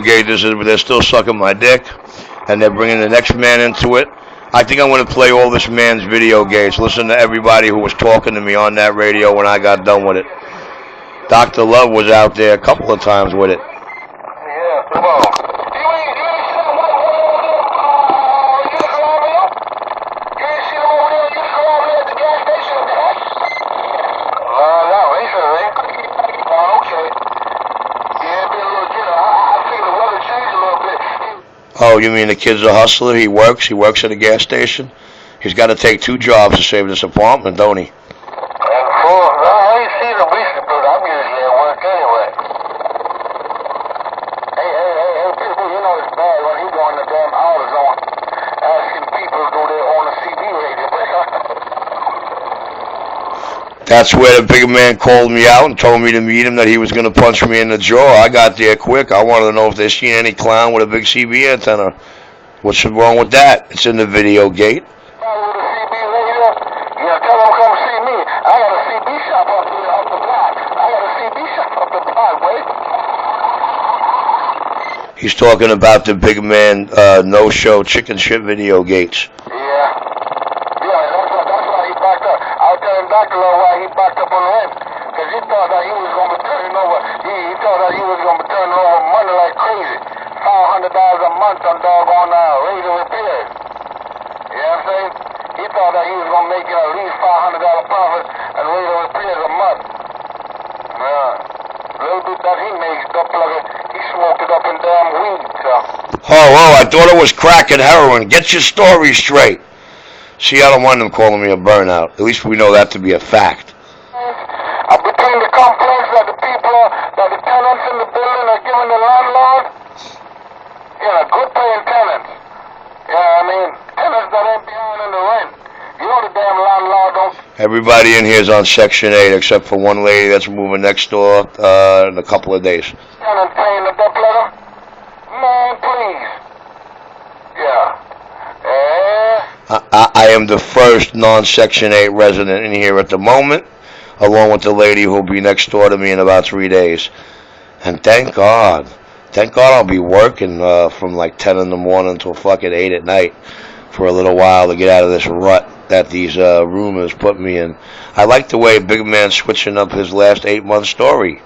Gate, they're still sucking my dick, and they're bringing the next man into it. I think I'm going to play all this man's video gates. Listen to everybody who was talking to me on that radio when I got done with it. Dr. Love was out there a couple of times with it. Yeah, come on. Oh, you mean the kid's a hustler? He works at a gas station? He's got to take 2 jobs to save this apartment, don't he? And 4, I ain't seen him recently, but I'm usually at work anyway. Hey, people, you know it's bad when he go in the damn AutoZone asking people to do their own CB radio. That's where the big man called me out and told me to meet him, that he was going to punch me in the jaw. I got there quick. I wanted to know if they seen any clown with a big CB antenna. What's wrong with that? It's in the video gate. He's talking about the big man no-show chicken shit video gates. Yeah, that's why he backed up. I was telling Dr. Love why he backed up on the rent. Because he thought that he was going to be turning over, he thought that he was going to be turning over money like crazy. $500 a month on doggone razor repairs. You know what I'm saying? He thought that he was going to make at least $500 profit and razor repairs a month. Yeah. Little bit that he makes, he smoked it up in damn weed, so. Oh, I thought it was crack and heroin. Get your story straight. See, I don't want them calling me a burnout. At least we know that to be a fact. Between the complaints that the people, that the tenants in the building are giving the landlord, good paying tenants. Tenants that ain't behind in the rent. You know the damn landlord don't. Everybody in here is on Section 8 except for one lady that's moving next door in a couple of days. Tenant paying the debt letter? Man, please. Yeah. I am the first non-Section 8 resident in here at the moment, along with the lady who will be next door to me in about 3 days. And thank God I'll be working from like 10 in the morning until fucking 8 at night for a little while to get out of this rut that these rumors put me in. I like the way Big Man's switching up his last 8-month story.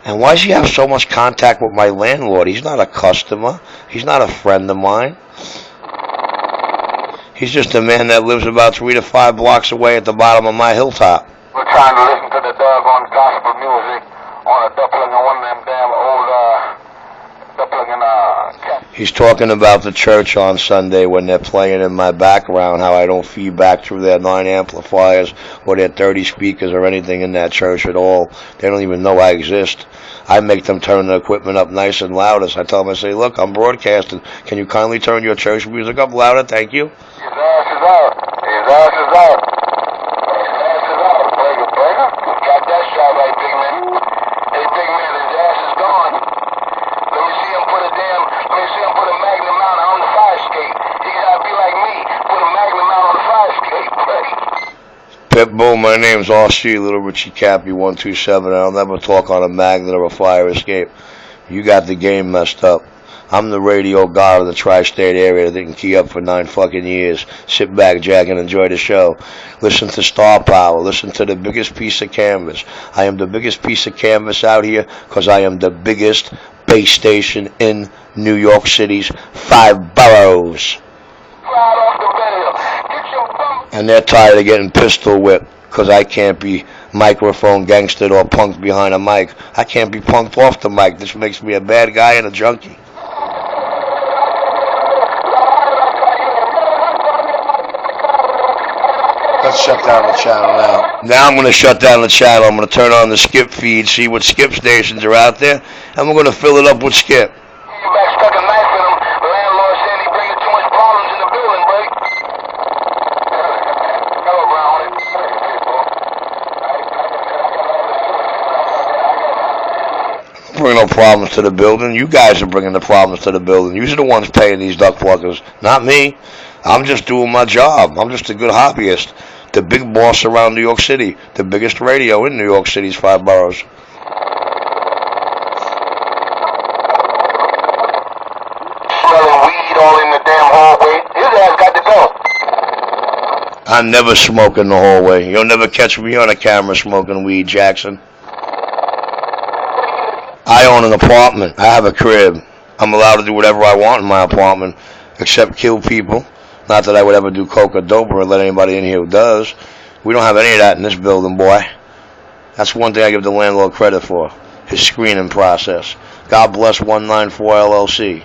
And why does he have so much contact with my landlord? He's not a customer. He's not a friend of mine. He's just a man that lives about 3 to 5 blocks away at the bottom of my hilltop. We're trying to listen to the doggone gospel music on a doubling of one of them damn old He's talking about the church on Sunday when they're playing in my background, how I don't feed back through their 9 amplifiers or their 30 speakers or anything in that church at all. They don't even know I exist. I make them turn the equipment up nice and loud. I tell them, I say, look, I'm broadcasting. Can you kindly turn your church music up louder? Thank you. His ass is out. His ass is out. His ass is out. Breaker. Got that shot right, big man. Hey, big man, his ass is gone. Let me see him put a magnum mount on the fire escape. He gotta be like me. Put a magnum mount on the fire escape. Pitbull, my name's RC, Little Richie Cappy 127. I'll never talk on a magnet or a fire escape. You got the game messed up. I'm the radio god of the tri-state area that didn't key up for 9 fucking years. Sit back, Jack, and enjoy the show. Listen to Star Power. Listen to the biggest piece of canvas. I am the biggest piece of canvas out here because I am the biggest base station in New York City's 5 boroughs. And they're tired of getting pistol whipped because I can't be microphone gangstered or punked behind a mic. I can't be punked off the mic. This makes me a bad guy and a junkie. Let's shut down the channel now. Now I'm going to shut down the channel. I'm going to turn on the skip feed, see what skip stations are out there, and we're going to fill it up with skip. Stuck a knife in him. The landlord said he bringing too much problems in the building, buddy. Hello, Brown. Bring no problems to the building. You guys are bringing the problems to the building. You're the ones paying these duck pluckers, not me. I'm just doing my job. I'm just a good hobbyist. The big boss around New York City. The biggest radio in New York City's 5 boroughs. I never smoke in the hallway. You'll never catch me on a camera smoking weed, Jackson. I own an apartment. I have a crib. I'm allowed to do whatever I want in my apartment, except kill people. Not that I would ever do coke or dope or let anybody in here who does. We don't have any of that in this building, boy. That's one thing I give the landlord credit for, his screening process. God bless 194 LLC.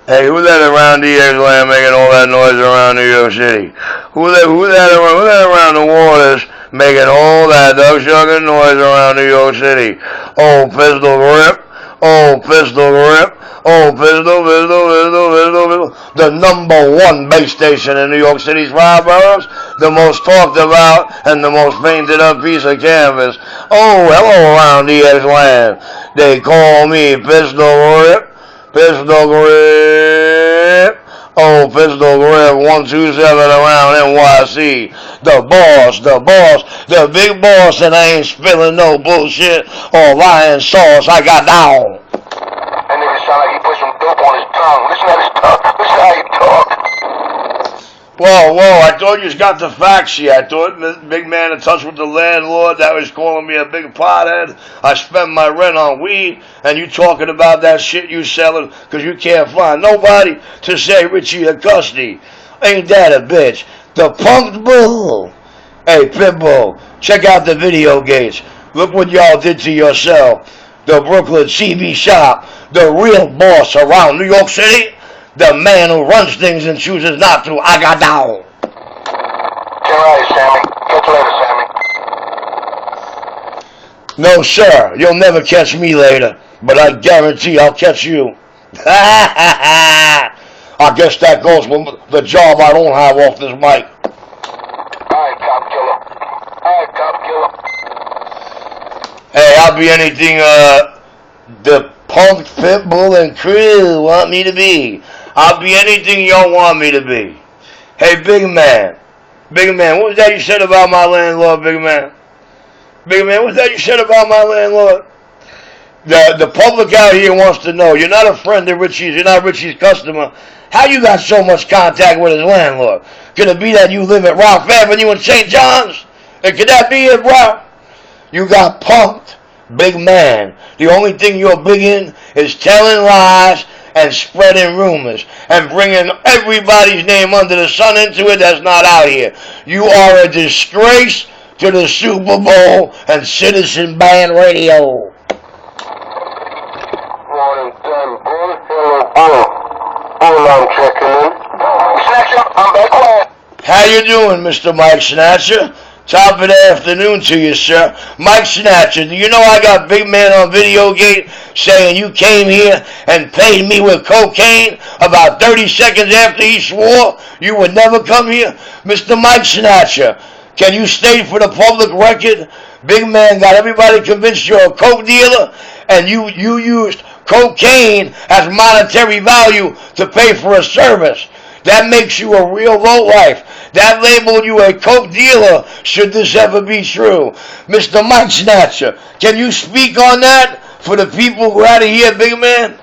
Hey, who that around DX-Land making all that noise around New York City? Who that around the waters making all that dog-shucking noise around New York City? Oh, pistol grip. Oh, pistol grip. Oh, pistol. The #1 base station in New York City's 5 boroughs. The most talked about and the most painted up piece of canvas. Oh, hello around DX-Land. They call me Pistol Grip. Pistol Grip. Oh, Pistol Grip 127 around NYC. The boss, the big boss, and I ain't spilling no bullshit or lying sauce. I got down. That nigga sound like he put some dope on his tongue. Listen to his tongue. Listen how he talk. Whoa, I thought you just got the facts here. I thought the big man in touch with the landlord that was calling me a big pothead. I spend my rent on weed, and you talking about that shit you selling because you can't find nobody to say Richie Auguste. Ain't that a bitch? The punk bull. Hey, Pitbull, check out the video gates. Look what y'all did to yourself. The Brooklyn CB shop, the real boss around New York City. The man who runs things and chooses not to. I got down. Get right, Sammy. Catch you later, Sammy. No, sir. You'll never catch me later. But I guarantee I'll catch you. I guess that goes with the job I don't have off this mic. Alright, cop killer. Hey, I'll be anything the punk Pitbull and crew want me to be. I'll be anything y'all want me to be. Hey, big man, what was that you said about my landlord, big man? Big man, what's that you said about my landlord? The public out here wants to know. You're not a friend of Richie's. You're not Richie's customer. How you got so much contact with his landlord? Could it be that you live at Ralph Avenue in St. John's? And could that be it, bro? You got punked, big man. The only thing you're big in is telling lies and spreading rumors and bringing everybody's name under the sun into it that's not out here. You are a disgrace to the Super Bowl and Citizen Band Radio. Morning, Tim. Hello, Bull. Bull, I'm checking in. Snatcher, I'm back quiet. How you doing, Mr. Mike Snatcher? Top of the afternoon to you, sir. Mike Snatcher, do you know I got big man on Videogate saying you came here and paid me with cocaine about 30 seconds after he swore you would never come here? Mr. Mike Snatcher, can you state for the public record, big man got everybody convinced you're a coke dealer and you used cocaine as monetary value to pay for a service? That makes you a real lowlife. That labeled you a coke dealer, should this ever be true. Mr. Mike Snatcher, can you speak on that for the people who are out of here, big man? Ain't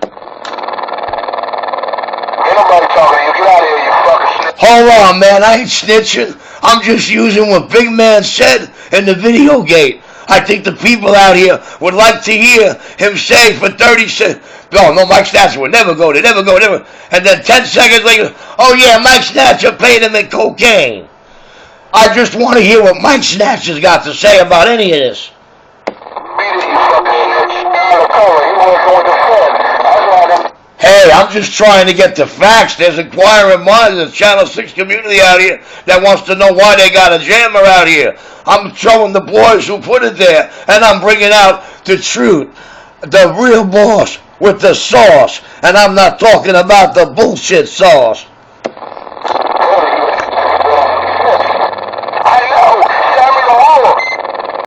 nobody talking to you. Get out of here, you fucking snitch. Hold on, man. I ain't snitching. I'm just using what big man said in the video gate. I think the people out here would like to hear him say for 30 seconds, no, Mike Snatcher would never go there, never. And then 10 seconds later, oh yeah, Mike Snatcher paid him in cocaine. I just want to hear what Mike Snatcher's got to say about any of this. Beat it, you fucking snitch. He working with the Fed. That's why them. Hey, I'm just trying to get the facts. There's inquiring minds. There's Channel 6 community out here that wants to know why they got a jammer out here. I'm showing the boys who put it there, and I'm bringing out the truth. The real boss with the sauce. And I'm not talking about the bullshit sauce.